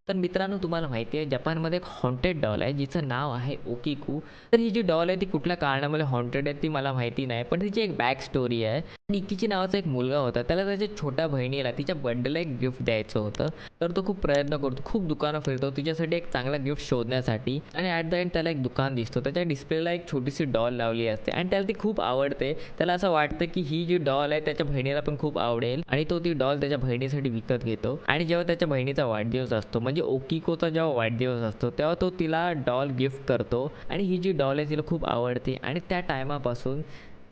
तर मित्रांनो, तुम्हाला माहिती आहे जपानमध्ये एक हॉन्टेड डॉल आहे जिचं नाव आहे ओकिकू. तर ही जी डॉल आहे ती कुठल्या कारणामुळे हॉन्टेड आहे ती मला माहिती नाही. पण तिची एक बॅक स्टोरी आहे. निकीची नावाचा एक मुलगा होता. त्याला त्याच्या छोट्या बहिणीला तिच्या बर्थडेला एक गिफ्ट द्यायचं होतं. तर तो खूप प्रयत्न करतो, खूप दुकानं फिरतो तिच्यासाठी एक चांगला गिफ्ट शोधण्यासाठी. आणि ॲट द एंड त्याला एक दुकान दिसतो. त्याच्या डिस्प्लेला एक छोटीशी डॉल लावली असते आणि त्याला ती खूप आवडते. त्याला असं वाटतं की ही जी डॉल आहे त्याच्या बहिणीला पण खूप आवडेल आणि तो ती डॉल त्याच्या बहिणीसाठी विकत घेतो. आणि जेव्हा त्याच्या बहिणीचा वाढदिवस असतो म्हणजे ओकिकोचा जेव्हा वाढदिवस असतो तेव्हा तो तिला डॉल गिफ्ट करतो आणि ही जी डॉल आहे तिला खूप आवडते आणि त्या टायमापासून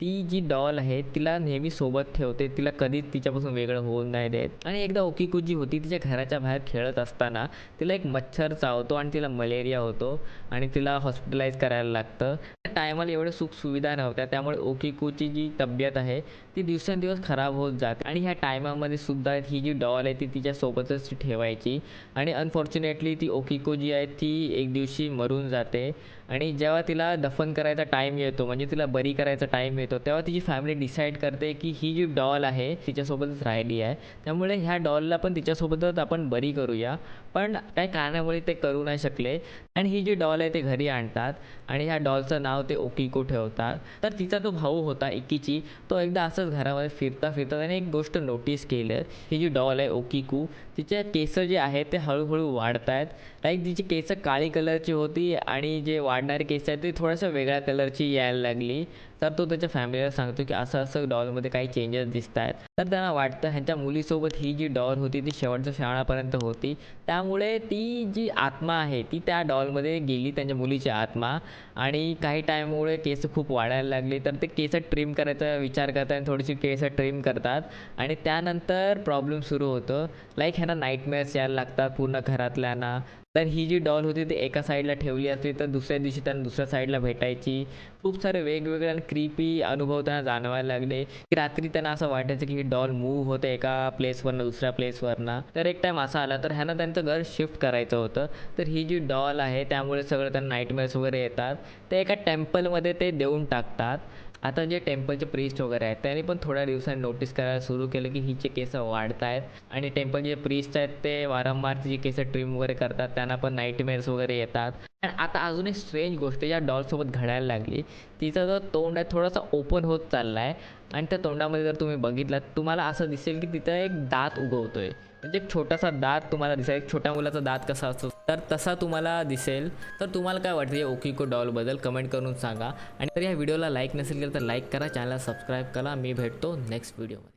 ती जी डॉल आहे तिला नेहमी सोबत ठेवते. तिला कधीच तिच्यापासून वेगळं होऊन नाही देत. आणि एकदा ओकिको जी होती तिच्या घराच्या बाहेर खेळत असताना तिला एक मच्छर चावतो आणि तिला मलेरिया होतो आणि तिला हॉस्पिटलाइज करायला लागतं. त्या टायमाला एवढ्या सुखसुविधा नव्हत्या, त्यामुळे ओकिकोची जी तब्येत आहे ती दिवसेंदिवस खराब होत जाते. आणि ह्या टायमामध्ये सुद्धा ही जी डॉल आहे ती तिच्यासोबतच ठेवायची. आणि अनफॉर्च्युनेटली ती ओकिको जी आहे ती एक दिवशी मरून जाते. आणि जेव्हा तिला दफन करायचा टाईम येतो म्हणजे तिला बरी करायचा टाईम येतो तेव्हा तिची फॅमिली डिसाईड करते की ही जी डॉल आहे तिच्यासोबतच राहिली आहे, त्यामुळे ह्या डॉलला पण तिच्यासोबतच आपण बरी करूया. पण काही कारणामुळे ते करू नाही शकले आणि ही जी डॉल आहे ते घरी आणतात आणि ह्या डॉलचं नाव ते ओकिको ठेवतात. तर तिचा जो भाऊ होता इकिची, तो एकदा असंच घरामध्ये फिरता फिरता त्याने एक गोष्ट नोटीस केलं. ही जी डॉल आहे ओकिकू, तिचे केस जे आहेत ते हळूहळू वाढत आहेत. लाईक तिची केस काळी कलरची होती आणि जे वाढणारे केस आहेत ते थोड्याशा वेगळ्या कलरची यायला लागली. तर तो त्याच्या फॅमिलीला सांगतो की असं असं डॉलमध्ये काही चेंजेस दिसत आहेत. तर त्यांना वाटतं ह्यांच्या मुलीसोबत ही जी डॉल होती ती शेवटच्या शाळापर्यंत होती, त्यामुळे ती जी आत्मा आहे ती त्या डॉलमध्ये गेली, त्यांच्या मुलीची आत्मा. आणि काही टाईममुळे केस खूप वाढायला लागली तर ते केस ट्रिम करायचा विचार करतात आणि थोडीशी केस ट्रिम करतात. आणि त्यानंतर प्रॉब्लेम सुरू होतो. लाईक ह्यांना नाईटमेअर्स यायला लागतात पूर्ण घरातल्यांना. तर ही जी डॉल होती ती एका साईडला ठेवली असती तर दुसऱ्या दिवशी त्यांना दुसऱ्या साईडला भेटायची. खूप सारे वेगवेगळे आणि क्रीपी अनुभव त्यांना जाणवायला लागले की रात्री त्यांना असं वाटायचं की ही डॉल मूव्ह होते एका प्लेसवरनं दुसऱ्या प्लेसवरनं. तर एक टाईम असा आला तर ह्यांना त्यांचं घर शिफ्ट करायचं होतं. तर ही जी डॉल आहे त्यामुळे सगळं त्यांना नाईटमेअर्स वगैरे येतात. ते एका टेम्पलमध्ये ते देऊन टाकतात. आता जे टेम्पलचे प्रीस्ट वगैरे आहेत त्यांनी पण थोड्या दिवसांनी नोटीस करायला सुरू केलं की हिचे केस वाढत आहेत. आणि टेम्पलचे जे प्रीस्ट आहेत ते वारंवार तिची केस ट्रिम वगैरे करतात, त्यांना पण नाईटमेअर्स वगैरे येतात. आणि आता अजून एक स्ट्रेंज गोष्ट या डॉलसोबत घडायला लागली. तिचा जो तोंड आहे थोडासा ओपन होत चालला आहे आणि त्या तोंडामध्ये जर तुम्ही बघितलात तुम्हाला असं दिसेल की तिथं एक दात उगवतोय. म्हणजे एक छोटासा दात तुम्हाला दिसेल, एक छोट्या मुलाचा दात कसा असतो तर तसा तुम्हाला दिसेल. तर तुम्हाला काय वाटतं या ओकिको डॉलबद्दल कमेंट करून सांगा. आणि तर या व्हिडिओला लाईक नसेल केलं तर लाईक करा, चॅनलला सबस्क्राईब करा. मी भेटतो नेक्स्ट व्हिडिओमध्ये.